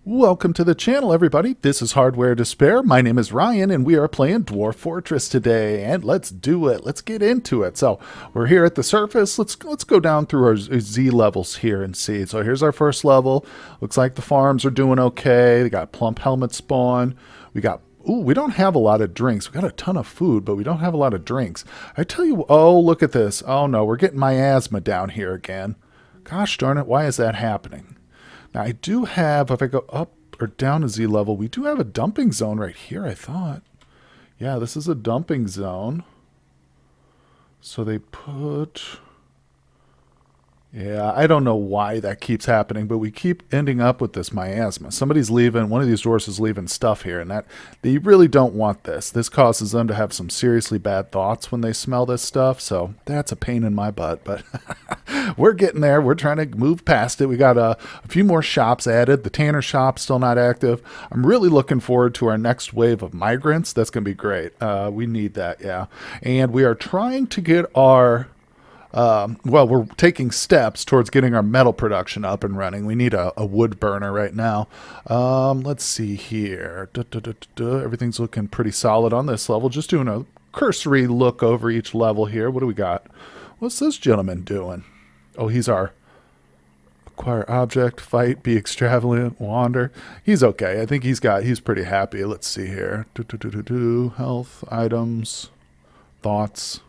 Welcome to the channel, everybody. This is Hardware Despair. My name is Ryan, and we are playing Dwarf Fortress today. And let's do it. Let's get into it. So we're here at the surface. Let's go down through our Z levels here and see. So here's our first level. Looks like the farms are doing okay. They got plump helmet spawn. We got we don't have a lot of drinks. We got a ton of food, but we don't have a lot of drinks. I tell you, oh, look at this. Oh no, we're getting miasma down here again. Gosh darn it, why is that happening? Now, I do have, if I go up or down a Z level, we do have a dumping zone right here, I thought. Yeah, this is a dumping zone. So they put... Yeah, I don't know why that keeps happening, but we keep ending up with this miasma. Somebody's leaving, one of these dwarves is leaving stuff here, and that they really don't want this. This causes them to have some seriously bad thoughts when they smell this stuff, so that's a pain in my butt, but we're getting there. We're trying to move past it. We got a few more shops added. The Tanner shop's still not active. I'm really looking forward to our next wave of migrants. That's going to be great. We need that, yeah. And we are trying to get our... well, we're taking steps towards getting our metal production up and running. We need a wood burner right now. Let's see here. Everything's looking pretty solid on this level. Just doing a cursory look over each level here. What do we got? What's this gentleman doing? Oh, he's our acquire object, fight, be extravagant, wander. He's okay. I think he's pretty happy. Let's see here. Health, items, thoughts.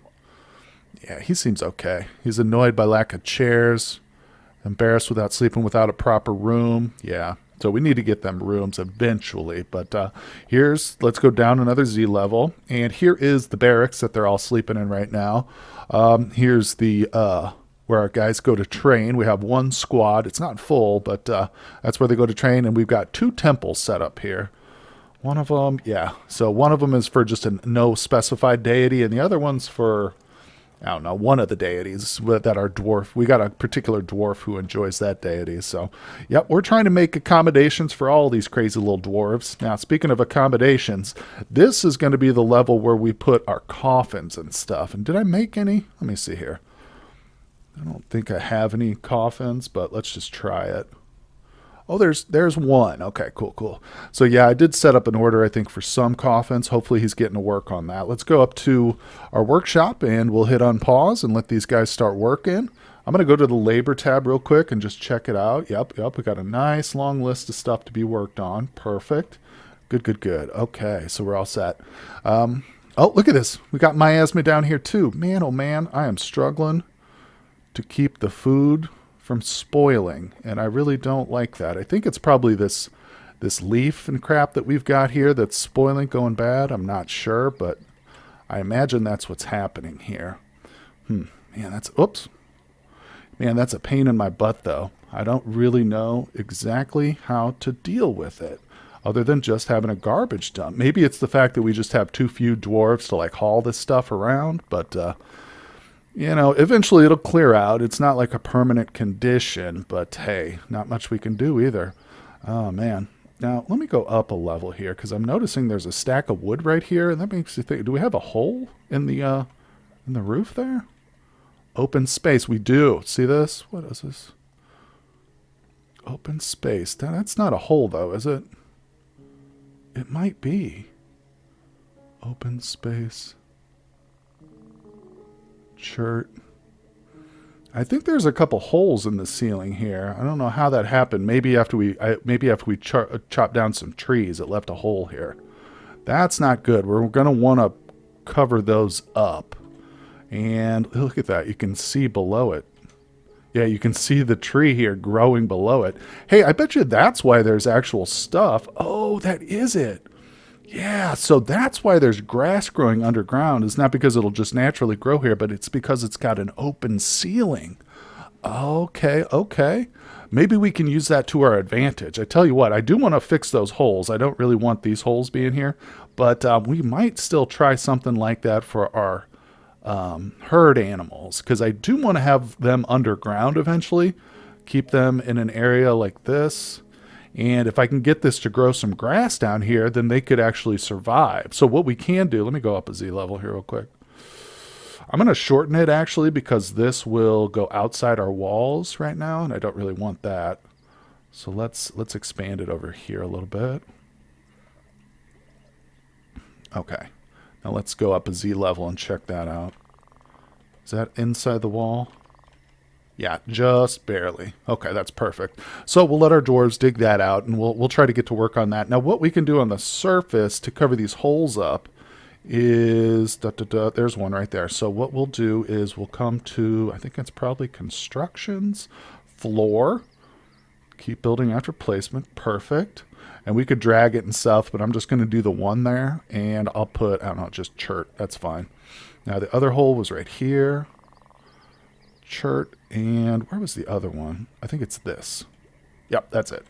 Yeah, he seems okay. He's annoyed by lack of chairs, embarrassed without sleeping without a proper room. Yeah, so we need to get them rooms eventually. But let's go down another Z level. And here is the barracks that they're all sleeping in right now. Here's the where our guys go to train. We have one squad. It's not full, but that's where they go to train. And we've got two temples set up here. One of them, yeah. So one of them is for just a no specified deity, and the other one's for... I don't know, one of the deities that are dwarf. We got a particular dwarf who enjoys that deity. So, yep, we're trying to make accommodations for all these crazy little dwarves. Now, speaking of accommodations, this is going to be the level where we put our coffins and stuff. And did I make any? Let me see here. I don't think I have any coffins, but let's just try it. Oh, there's one. Okay, cool. So yeah, I did set up an order, I think, for some coffins. Hopefully he's getting to work on that. Let's go up to our workshop and we'll hit on pause and let these guys start working. I'm going to go to the labor tab real quick and just check it out. Yep. We got a nice long list of stuff to be worked on. Perfect. Good. Okay, so we're all set. Oh, look at this. We got miasma down here too. Man, oh man, I am struggling to keep the food from spoiling, and I really don't like that. I think it's probably this leaf and crap that we've got here that's spoiling, going bad. I'm not sure, but I imagine that's what's happening here. Man, that's a pain in my butt, though. I don't really know exactly how to deal with it, other than just having a garbage dump. Maybe it's the fact that we just have too few dwarves to like haul this stuff around, but you know, eventually it'll clear out. It's not like a permanent condition, but hey, not much we can do either. Oh, man. Now, let me go up a level here, because I'm noticing there's a stack of wood right here, and that makes you think, do we have a hole in the roof there? Open space. We do. See this? What is this? Open space. That's not a hole, though, is it? It might be. Open space. Shirt. I think there's a couple holes in the ceiling here. I don't know how that happened. Maybe after we chopped down some trees, it left a hole here. That's not good. We're going to want to cover those up. And look at that. You can see below it. Yeah, you can see the tree here growing below it. Hey, I bet you that's why there's actual stuff. Oh, that is it. Yeah, so that's why there's grass growing underground. It's not because it'll just naturally grow here, but it's because it's got an open ceiling. Okay. Maybe we can use that to our advantage. I tell you what, I do want to fix those holes. I don't really want these holes being here, but we might still try something like that for our herd animals, because I do want to have them underground eventually, keep them in an area like this. And if I can get this to grow some grass down here, then they could actually survive. So what we can do, let me go up a Z level here real quick. I'm going to shorten it actually, because this will go outside our walls right now, and I don't really want that. So let's expand it over here a little bit. Okay. Now let's go up a Z level and check that out. Is that inside the wall? Yeah, just barely. Okay, that's perfect. So we'll let our dwarves dig that out, and we'll try to get to work on that. Now, what we can do on the surface to cover these holes up is... there's one right there. So what we'll do is we'll come to, I think it's probably constructions, floor. Keep building after placement. Perfect. And we could drag it and stuff, but I'm just going to do the one there, and I'll put, I don't know, just chert. That's fine. Now, the other hole was right here. Chert, and where was the other one? I think it's this. Yep, that's it.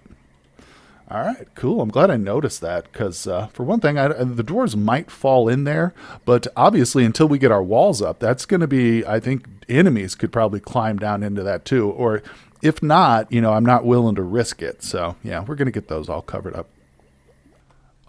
All right, cool. I'm glad I noticed that because, for one thing, the dwarves might fall in there, but obviously until we get our walls up, that's going to be, I think, enemies could probably climb down into that too. Or if not, you know, I'm not willing to risk it. So, yeah, we're going to get those all covered up.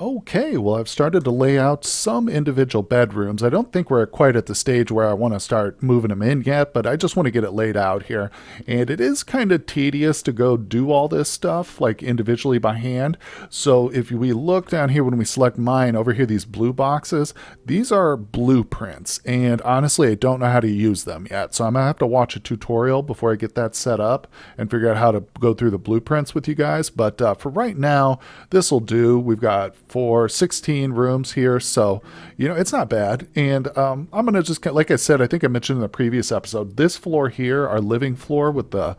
Okay, well, I've started to lay out some individual bedrooms. I don't think we're quite at the stage where I want to start moving them in yet, but I just want to get it laid out here. And it is kind of tedious to go do all this stuff, like individually by hand. So if we look down here when we select mine, over here, these blue boxes, these are blueprints. And honestly, I don't know how to use them yet. So I'm going to have to watch a tutorial before I get that set up and figure out how to go through the blueprints with you guys. But for right now, this will do. We've got 16 rooms here, so you know it's not bad. And I'm gonna just, like I said, I think I mentioned in the previous episode, this floor here, our living floor with the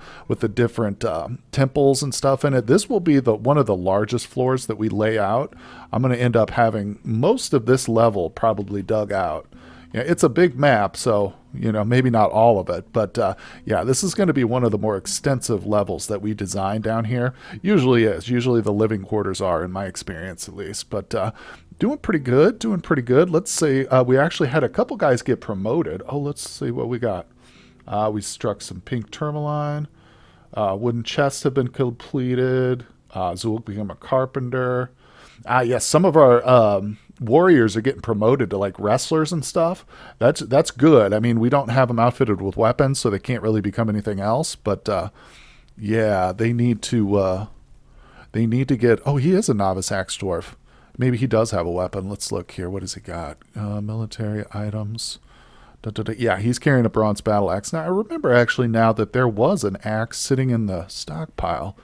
different temples and stuff in it, this will be one of the largest floors that we lay out. I'm gonna end up having most of this level probably dug out. Yeah, it's a big map, so you know, maybe not all of it, but yeah, this is going to be one of the more extensive levels that we design down here. Usually the living quarters are, in my experience at least, but doing pretty good. Let's say we actually had a couple guys get promoted. Oh, let's see what we got. We struck some pink tourmaline. Wooden chests have been completed. Zool became a carpenter. Yes, some of our warriors are getting promoted to like wrestlers and stuff. That's good. I mean, we don't have them outfitted with weapons, so they can't really become anything else. But yeah, they need to get. Oh, he is a novice axe dwarf. Maybe he does have a weapon. Let's look here. What has he got? Military items. Yeah, he's carrying a bronze battle axe. Now I remember actually now that there was an axe sitting in the stockpile.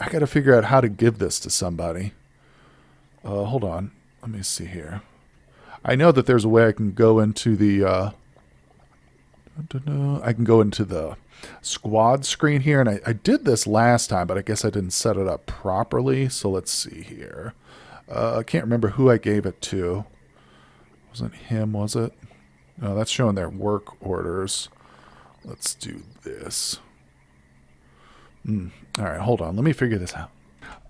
I got to figure out how to give this to somebody. Hold on. Let me see here. I know that there's a way I can go into the squad screen here, and I did this last time, but I guess I didn't set it up properly. So let's see here. I can't remember who I gave it to. Wasn't him, was it? No, that's showing their work orders. Let's do this. All right, hold on. Let me figure this out.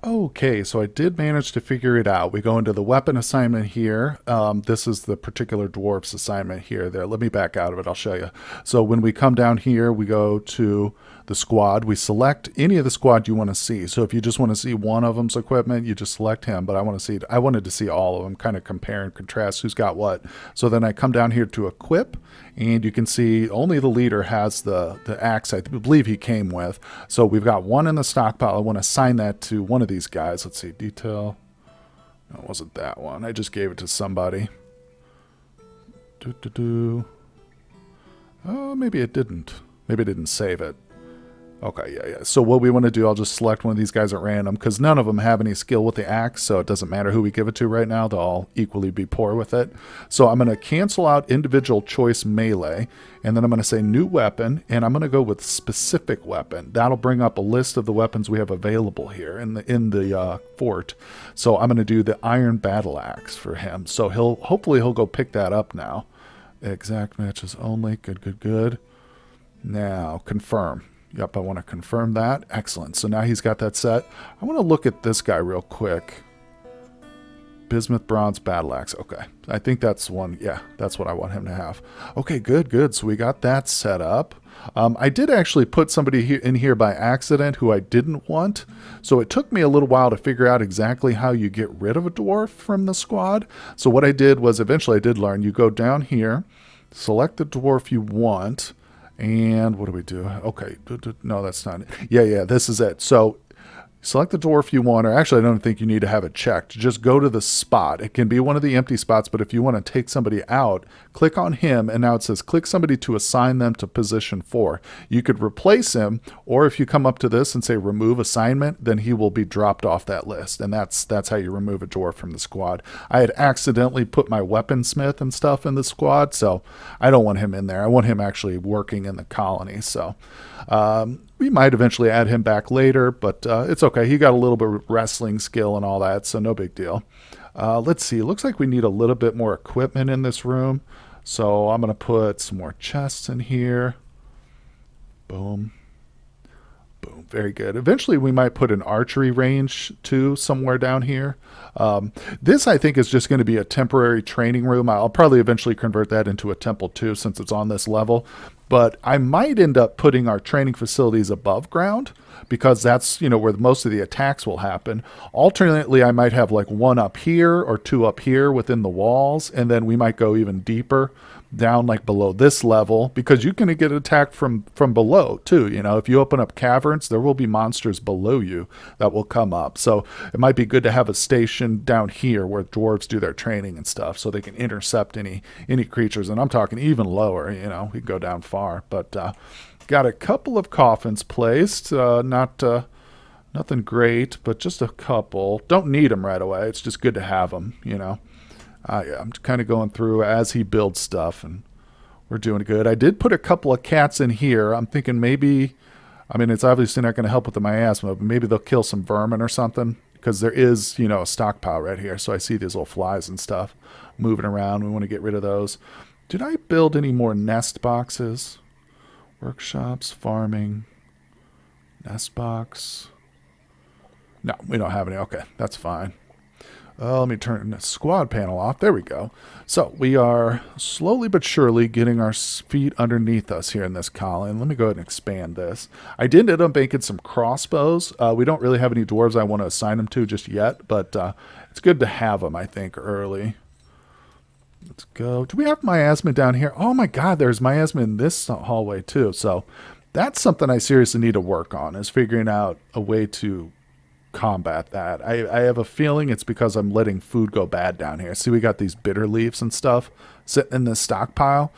Okay, so I did manage to figure it out. We go into the weapon assignment here. This is the particular dwarf's assignment here. There, let me back out of it. I'll show you. So when we come down here, we go to the squad. We select any of the squad you want to see. So if you just want to see one of them's equipment, you just select him. But I wanted to see all of them, kind of compare and contrast who's got what. So then I come down here to equip, and you can see only the leader has the axe I believe he came with. So we've got one in the stockpile. I want to assign that to one of these guys. Let's see, detail. No, it wasn't that one. I just gave it to somebody. Oh, maybe it didn't. Maybe it didn't save it. Okay, yeah. So what we want to do, I'll just select one of these guys at random because none of them have any skill with the axe, so it doesn't matter who we give it to right now. They'll all equally be poor with it. So I'm going to cancel out individual choice melee, and then I'm going to say new weapon, and I'm going to go with specific weapon. That'll bring up a list of the weapons we have available here in the fort. So I'm going to do the iron battle axe for him. So hopefully he'll go pick that up now. Exact matches only. Good. Now confirm. Yep, I want to confirm that. Excellent. So now he's got that set. I want to look at this guy real quick. Bismuth bronze battle axe. Okay, I think that's one. Yeah, that's what I want him to have. Okay, good. So we got that set up. I did actually put somebody in here by accident who I didn't want. So it took me a little while to figure out exactly how you get rid of a dwarf from the squad. So what I did was eventually I did learn. You go down here, select the dwarf you want. And what do we do? Okay, no, that's not it. Yeah, this is it. So Select the dwarf you want, or actually, I don't think you need to have it checked. Just go to the spot. It can be one of the empty spots, but if you want to take somebody out, click on him, and now it says click somebody to assign them to position 4. You could replace him, or if you come up to this and say remove assignment, then he will be dropped off that list, and that's how you remove a dwarf from the squad. I had accidentally put my weaponsmith and stuff in the squad, so I don't want him in there. I want him actually working in the colony, so... we might eventually add him back later, but it's okay. He got a little bit of wrestling skill and all that, so no big deal. Let's see. It looks like we need a little bit more equipment in this room. So I'm going to put some more chests in here. Boom. Boom. Very good. Eventually, we might put an archery range, too, somewhere down here. This, I think, is just going to be a temporary training room. I'll probably eventually convert that into a temple, too, since it's on this level. But I might end up putting our training facilities above ground because that's, where most of the attacks will happen. Alternately, I might have like one up here or two up here within the walls, and then we might go even deeper down like below this level because you can get attacked from below too. If you open up caverns, there will be monsters below you that will come up. So it might be good to have a station down here where dwarves do their training and stuff so they can intercept any creatures. And I'm talking even lower, we can go down far, but got a couple of coffins placed, nothing great, but just a couple. Don't need them right away. It's just good to have them, Yeah, I'm kind of going through as he builds stuff, and we're doing good. I did put a couple of cats in here. I'm thinking maybe, it's obviously not going to help with the miasma, but maybe they'll kill some vermin or something, because there is, a stockpile right here. So I see these little flies and stuff moving around. We want to get rid of those. Did I build any more nest boxes? Workshops, farming, nest box. No, we don't have any. Okay, that's fine. Let me turn the squad panel off. There we go. So we are slowly but surely getting our feet underneath us here in this colony. Let me go ahead and expand this. I did end up making some crossbows. We don't really have any dwarves I want to assign them to just yet, but it's good to have them, I think, early. Let's go. Do we have miasma down here? Oh my god, there's miasma in this hallway too. So that's something I seriously need to work on, is figuring out a way to combat that. I have a feeling it's because I'm letting food go bad down here. See, we got these bitter leaves and stuff sitting in this stockpile.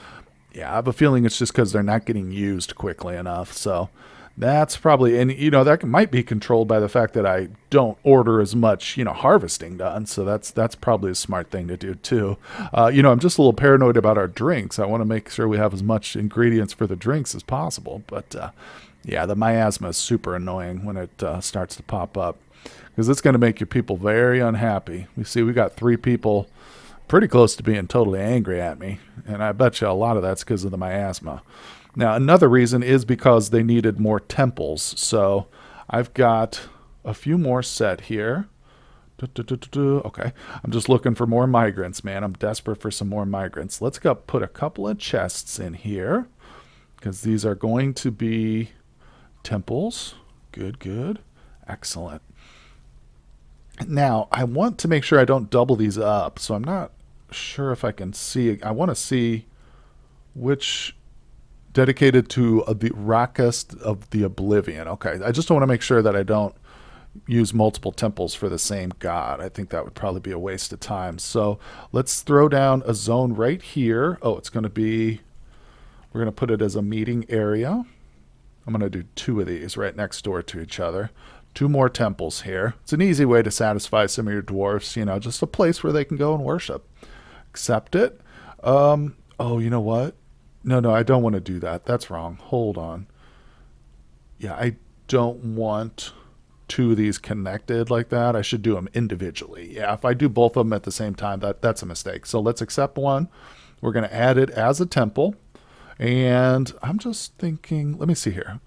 Yeah, I have a feeling it's just because they're not getting used quickly enough. So that's probably, and that might be controlled by the fact that I don't order as much, harvesting done. So that's probably a smart thing to do too. I'm just a little paranoid about our drinks. I want to make sure we have as much ingredients for the drinks as possible. But yeah, the miasma is super annoying when it starts to pop up, because it's going to make your people very unhappy. We got 3 people pretty close to being totally angry at me, and I bet you a lot of that's because of the miasma. Now, another reason is because they needed more temples, so I've got a few more set here. Okay, I'm just looking for more migrants, man. I'm desperate for some more migrants. Let's go put a couple of chests in here, because these are going to be temples. Good. Excellent. Now, I want to make sure I don't double these up, so I'm not sure if I can see. I want to see which dedicated to the Rockest of the Oblivion. Okay, I just want to make sure that I don't use multiple temples for the same god. I think that would probably be a waste of time. So let's throw down a zone right here. Oh, it's going to be, we're going to put it as a meeting area. I'm going to do 2 of these right next door to each other. 2 more temples here. It's an easy way to satisfy some of your dwarfs, just a place where they can go and worship. Accept it. Oh, you know what? No, I don't want to do that. That's wrong. Hold on. Yeah, I don't want 2 of these connected like that. I should do them individually. Yeah, if I do both of them at the same time, that's a mistake. So let's accept one. We're going to add it as a temple. And I'm just thinking, let me see here.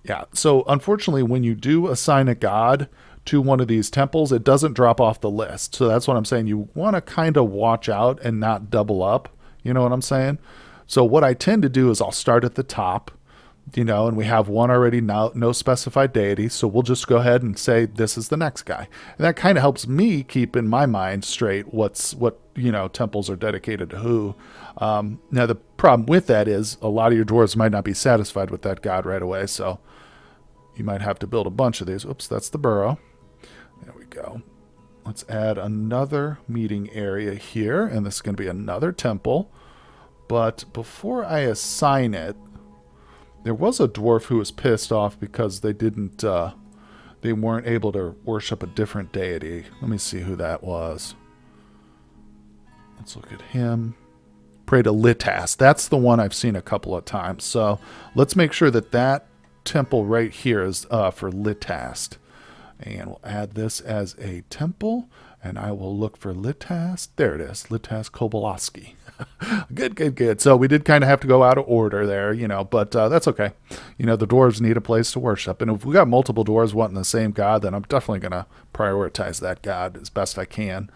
Yeah, so unfortunately, when you do assign a god to one of these temples, it doesn't drop off the list. So that's what I'm saying. You want to kind of watch out and not double up. You know what I'm saying? So what I tend to do is I'll start at the top, and we have one already, no specified deity. So we'll just go ahead and say this is the next guy. And that kind of helps me keep in my mind straight what temples are dedicated to who. Now, the problem with that is a lot of your dwarves might not be satisfied with that god right away. So You might have to build a bunch of these. Oops, that's the burrow. There we go. Let's add another meeting area here, and this is going to be another temple. But before I assign it, there was a dwarf who was pissed off because they weren't able to worship a different deity. Let me see who that was. Let's look at him. Pray to Litas. That's the one I've seen a couple of times. So let's make sure that that temple right here is for Litas. And we'll add this as a temple. And I will look for Litas. There it is. Litas Koboloski. Good, good, good. So we did kind of have to go out of order there, but that's okay. The dwarves need a place to worship. And if we got multiple dwarves wanting the same god, then I'm definitely going to prioritize that god as best I can.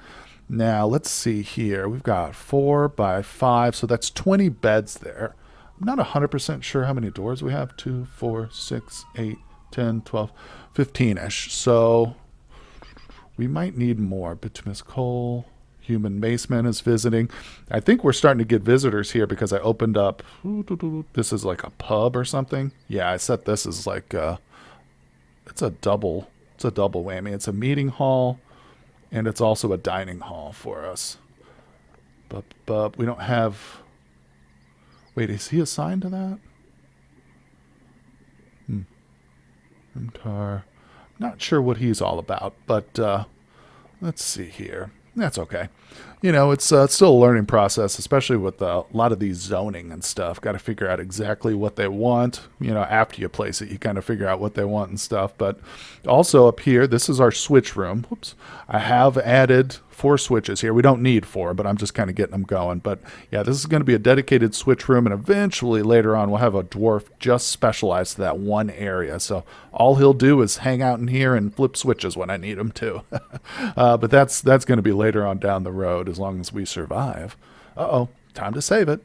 Now, let's see here. We've got 4 by 5, so that's 20 beds there. I'm not 100% sure how many doors we have. 2, 4, 6, 8, 10, 12, 15-ish. So we might need more. Bituminous coal. Human Maceman is visiting. I think we're starting to get visitors here because I opened up. This is like a pub or something. Yeah, I set this as like it's a double whammy. It's a meeting hall, and it's also a dining hall for us. But we don't have. Wait, is he assigned to that? Not sure what he's all about, but let's see here. That's okay. It's still a learning process, especially with a lot of these zoning and stuff. Got to figure out exactly what they want. After you place it, you kind of figure out what they want and stuff. But also up here, this is our switch room. Whoops. I have added 4 switches here. We don't need 4, but I'm just kind of getting them going. But yeah, this is going to be a dedicated switch room, and eventually later on we'll have a dwarf just specialized to that one area. So all he'll do is hang out in here and flip switches when I need him to. But that's going to be later on down the road as long as we survive. Uh-oh, time to save it.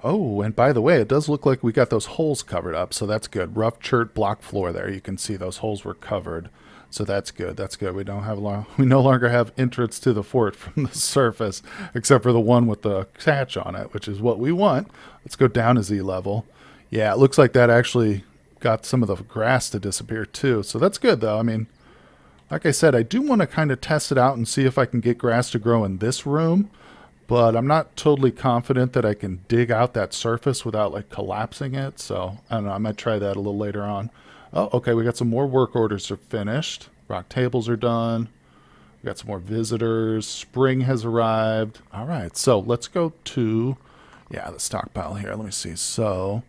Oh, and by the way, it does look like we got those holes covered up, so that's good. Rough chert block floor there. You can see those holes were covered. So that's good. That's good. We no longer have entrance to the fort from the surface, except for the one with the catch on it, which is what we want. Let's go down to Z level. Yeah, it looks like that actually got some of the grass to disappear too. So that's good though. I mean, like I said, I do want to kind of test it out and see if I can get grass to grow in this room, but I'm not totally confident that I can dig out that surface without like collapsing it. So I don't know. I might try that a little later on. Oh, okay, we got some more work orders are finished. Rock tables are done. We got some more visitors. Spring has arrived. All right, so let's go to, the stockpile here. Let me see. So,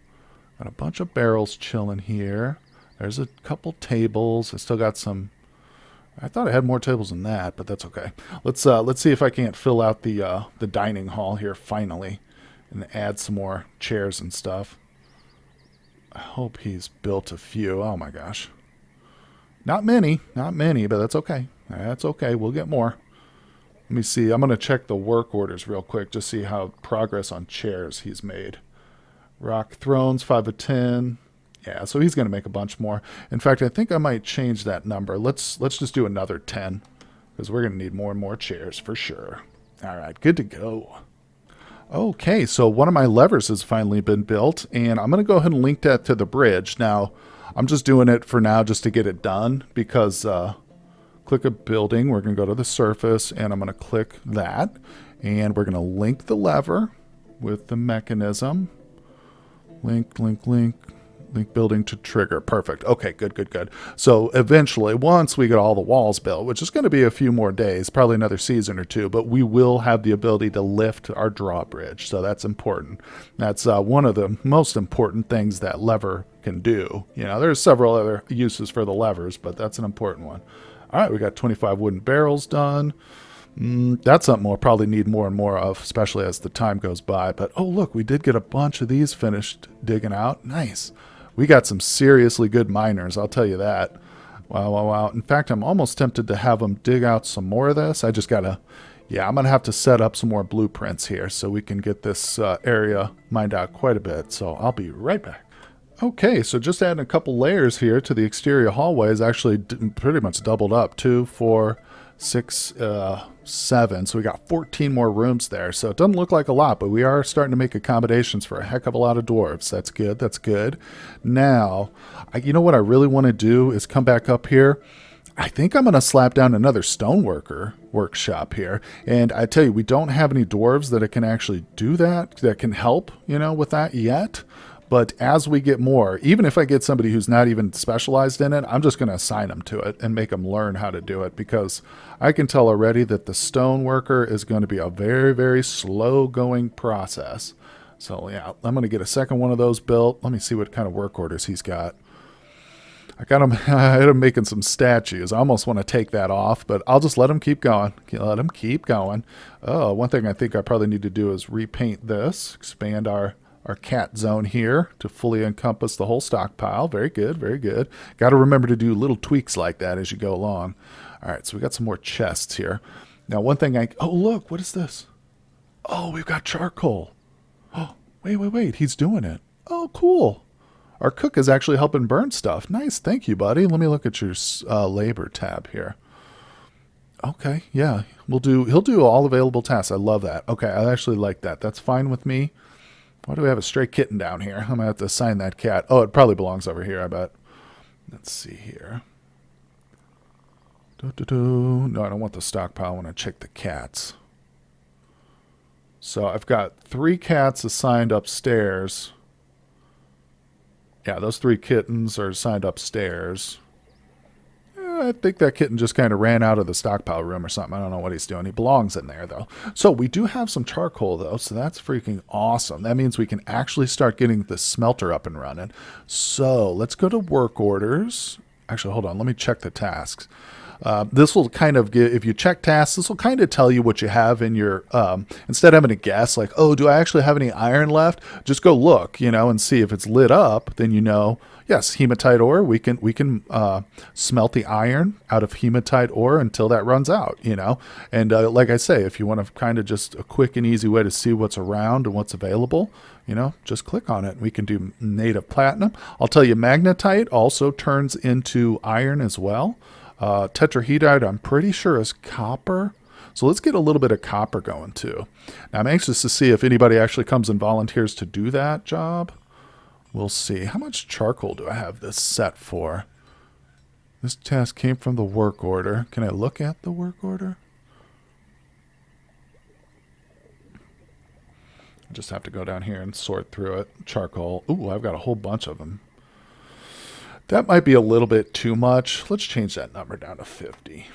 got a bunch of barrels chilling here. There's a couple tables. I still got some. I thought I had more tables than that, but that's okay. Let's see if I can't fill out the dining hall here finally, and add some more chairs and stuff. I hope he's built a few. Oh my gosh. Not many, but that's okay. That's okay. We'll get more. Let me see. I'm going to check the work orders real quick to see how progress on chairs he's made. Rock thrones, 5 of 10. Yeah, so he's going to make a bunch more. In fact, I think I might change that number. Let's just do another 10 because we're going to need more and more chairs for sure. All right, good to go. Okay, so one of my levers has finally been built, and I'm going to go ahead and link that to the bridge. Now, I'm just doing it for now just to get it done because click a building. We're going to go to the surface, and I'm going to click that, and we're going to link the lever with the mechanism. Link, link, link. Link building to trigger. Perfect. Okay, good, good, good. So eventually, once we get all the walls built, which is going to be a few more days, probably another season or 2, but we will have the ability to lift our drawbridge. So that's important. That's one of the most important things that lever can do. There's several other uses for the levers, but that's an important one. All right, we got 25 wooden barrels done. That's something we'll probably need more and more of, especially as the time goes by. But, oh, look, we did get a bunch of these finished digging out. Nice. We got some seriously good miners, I'll tell you that. Wow, wow, wow. In fact, I'm almost tempted to have them dig out some more of this. I just got to, I'm going to have to set up some more blueprints here so we can get this area mined out quite a bit. So I'll be right back. Okay, so just adding a couple layers here to the exterior hallway is actually pretty much doubled up. 2, 4, 6, 7. So we got 14 more rooms there. So it doesn't look like a lot, but we are starting to make accommodations for a heck of a lot of dwarves. That's good. That's good. Now, you know what I really want to do is come back up here. I think I'm going to slap down another stoneworker workshop here. And I tell you, we don't have any dwarves that can actually do that can help, with that yet. But as we get more, even if I get somebody who's not even specialized in it, I'm just going to assign them to it and make them learn how to do it, because I can tell already that the stoneworker is going to be a very, very slow going process. So yeah, I'm going to get a second one of those built. Let me see what kind of work orders he's got. I had him making some statues. I almost want to take that off, but I'll just let him keep going. Let him keep going. Oh, one thing I think I probably need to do is repaint this, expand our cat zone here to fully encompass the whole stockpile. Very good, very good. Got to remember to do little tweaks like that as you go along. All right, so we got some more chests here. Now, one thing oh, look, what is this? Oh, we've got charcoal. Oh, wait, he's doing it. Oh, cool. Our cook is actually helping burn stuff. Nice, thank you, buddy. Let me look at your labor tab here. Okay, yeah, he'll do all available tasks. I love that. Okay, I actually like that. That's fine with me. Why do we have a stray kitten down here? I'm going to have to assign that cat. Oh, it probably belongs over here, I bet. Let's see here. No, I don't want the stockpile. I want to check the cats. So I've got 3 cats assigned upstairs. Yeah, those 3 kittens are assigned upstairs. I think that kitten just kind of ran out of the stockpile room or something. I don't know what he's doing. He belongs in there, though. So we do have some charcoal, though, so that's freaking awesome. That means we can actually start getting the smelter up and running. So let's go to work orders. Actually, hold on. Let me check the tasks. This will kind of give, if you check tasks, this will kind of tell you what you have in your, instead of having to guess, like, oh, do I actually have any iron left? Just go look, and see if it's lit up, then yes, hematite ore, we can smelt the iron out of hematite ore until that runs out, And like I say, if you want to kind of just a quick and easy way to see what's around and what's available, just click on it. We can do native platinum. I'll tell you, magnetite also turns into iron as well. Tetrahedrite, I'm pretty sure, is copper. So let's get a little bit of copper going too. Now, I'm anxious to see if anybody actually comes and volunteers to do that job. We'll see. How much charcoal do I have this set for? This task came from the work order. Can I look at the work order? I just have to go down here and sort through it. Charcoal. Ooh, I've got a whole bunch of them. That might be a little bit too much. Let's change that number down to 50.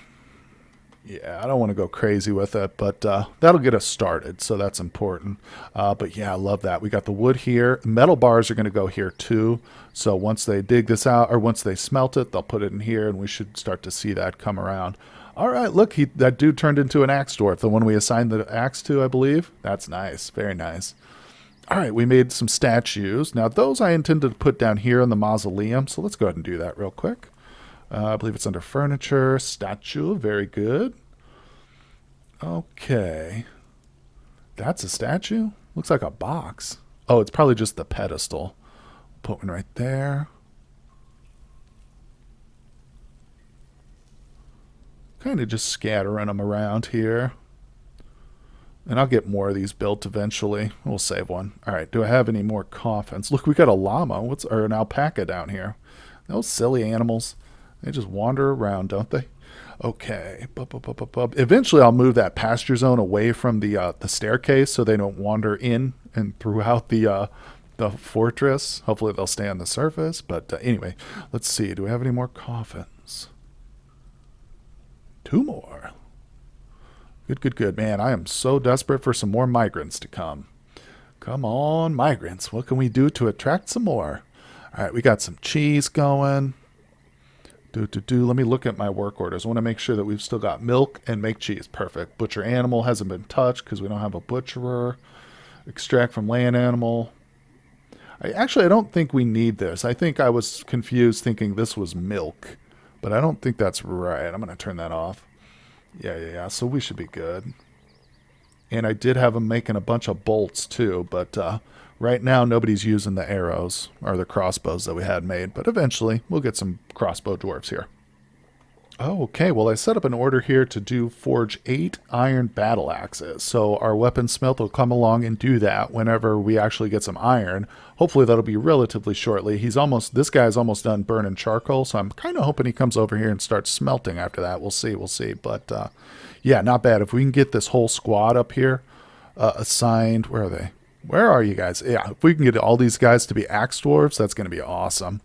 Yeah, I don't want to go crazy with it, but that'll get us started, so that's important. But yeah, I love that. We got the wood here. Metal bars are going to go here too. So once they dig this out, or once they smelt it, they'll put it in here, and we should start to see that come around. All right, look, that dude turned into an axe dwarf, the one we assigned the axe to, I believe. That's nice, very nice. All right, we made some statues. Now, those I intended to put down here in the mausoleum, so let's go ahead and do that real quick. I believe it's under furniture, statue, very good. Okay. That's a statue? Looks like a box. Oh, it's probably just the pedestal. Put one right there. Kind of just scattering them around here. And I'll get more of these built eventually. We'll save one. All right, do I have any more coffins? Look, we got a llama. Or an alpaca down here. Those silly animals. They just wander around, don't they? Okay. Eventually, I'll move that pasture zone away from the staircase so they don't wander in and throughout the fortress. Hopefully, they'll stay on the surface. But anyway, let's see. Do we have any more coffins? 2 more. Good. Man, I am so desperate for some more migrants to come. Come on, migrants. What can we do to attract some more? All right, we got some cheese going. Let me look at my work orders. I want to make sure that we've still got milk and make cheese. Perfect. Butcher animal hasn't been touched because we don't have a butcherer. Extract from land animal. I don't think we need this. I think I was confused thinking this was milk. But I don't think that's right. I'm going to turn that off. Yeah. So we should be good. And I did have them making a bunch of bolts too. But right now, nobody's using the arrows or the crossbows that we had made. But eventually, we'll get some crossbow dwarves here. Oh, okay. Well, I set up an order here to do forge 8 iron battle axes. So our weaponsmith will come along and do that whenever we actually get some iron. Hopefully that'll be relatively shortly. This guy's almost done burning charcoal, so I'm kind of hoping he comes over here and starts smelting after that. We'll see. But yeah, not bad. If we can get this whole squad up here assigned, where are they? Where are you guys? Yeah, if we can get all these guys to be axe dwarves, that's going to be awesome.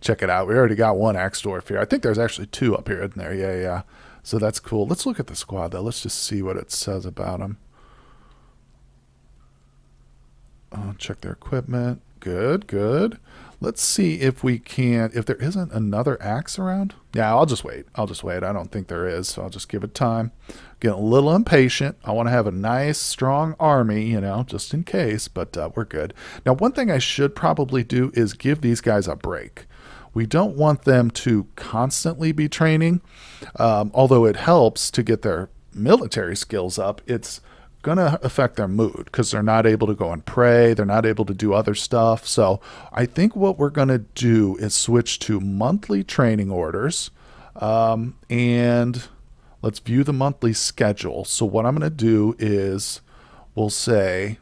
Check it out. We already got one axe dwarf here. I think there's actually 2 up here, isn't there? Yeah. So that's cool. Let's look at the squad, though. Let's just see what it says about them. Check their equipment. Good. Let's see if we can, if there isn't another axe around. Yeah, I'll just wait. I don't think there is, so I'll just give it time. Getting a little impatient. I want to have a nice, strong army, just in case, but we're good. Now, one thing I should probably do is give these guys a break. We don't want them to constantly be training, although it helps to get their military skills up. It's going to affect their mood because they're not able to go and pray. They're not able to do other stuff. So I think what we're going to do is switch to monthly training orders, and let's view the monthly schedule. So what I'm going to do is we'll say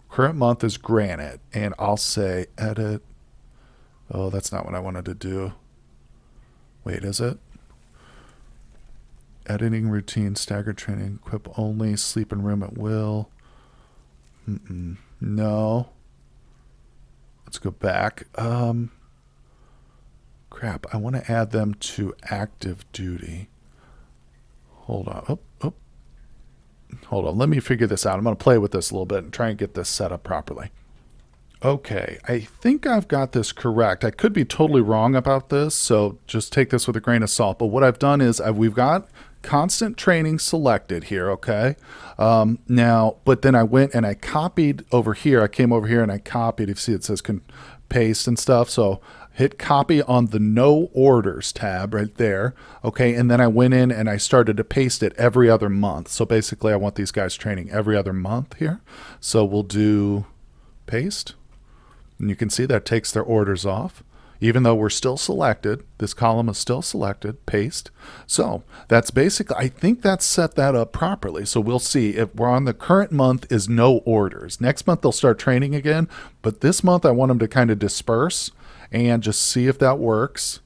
current month is granite, and I'll say edit. Oh, that's not what I wanted to do. Wait, is it? Editing routine, staggered training, equip only, sleep in room at will. No. Let's go back. Crap, I want to add them to active duty. Hold on. Hold on, let me figure this out. I'm going to play with this a little bit and try and get this set up properly. Okay, I think I've got this correct. I could be totally wrong about this, so just take this with a grain of salt. But what I've done is we've got constant training selected here, okay? Now, but then I went and I copied over here. I came over here and I copied. If you see it says paste and stuff. So hit copy on the no orders tab right there, okay? And then I went in and I started to paste it every other month. So basically I want these guys training every other month here. So we'll do paste. And you can see that takes their orders off. Even though we're still selected, this column is still selected, paste. So that's basically, I think that's set that up properly. So we'll see if we're on the current month is no orders. Next month they'll start training again, but this month I want them to kind of disperse and just see if that works.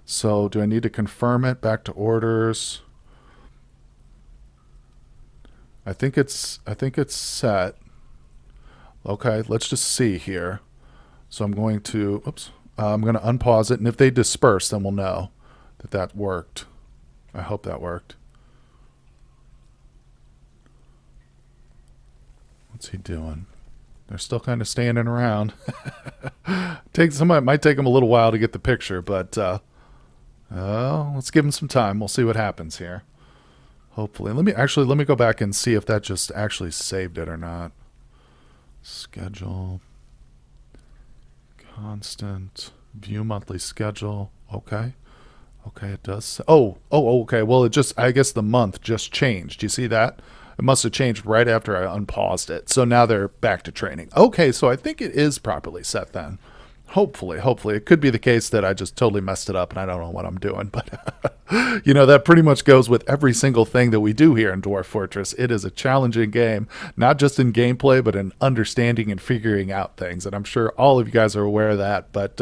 So do I need to confirm it? Back to orders. I think it's set. Okay, let's just see here. So I'm going to, I'm going to unpause it, and if they disperse, then we'll know that worked. I hope that worked. What's he doing? They're still kind of standing around. It might take them a little while to get the picture, but let's give them some time. We'll see what happens here. Hopefully. Let me go back and see if that just actually saved it or not. Schedule. Constant. View monthly schedule. Okay, it does. Okay. Well, I guess the month just changed. You see that? It must have changed right after I unpaused it. So now they're back to training. Okay, so I think it is properly set then. Hopefully. It could be the case that I just totally messed it up and I don't know what I'm doing. But, that pretty much goes with every single thing that we do here in Dwarf Fortress. It is a challenging game, not just in gameplay, but in understanding and figuring out things. And I'm sure all of you guys are aware of that. But,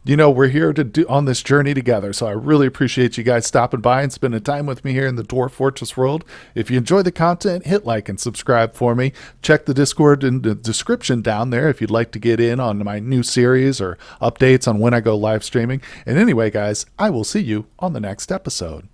we're here to do on this journey together. So I really appreciate you guys stopping by and spending time with me here in the Dwarf Fortress world. If you enjoy the content, hit like and subscribe for me. Check the Discord in the description down there if you'd like to get in on my new series or updates on when I go live streaming. And anyway, guys, I will see you on the next episode.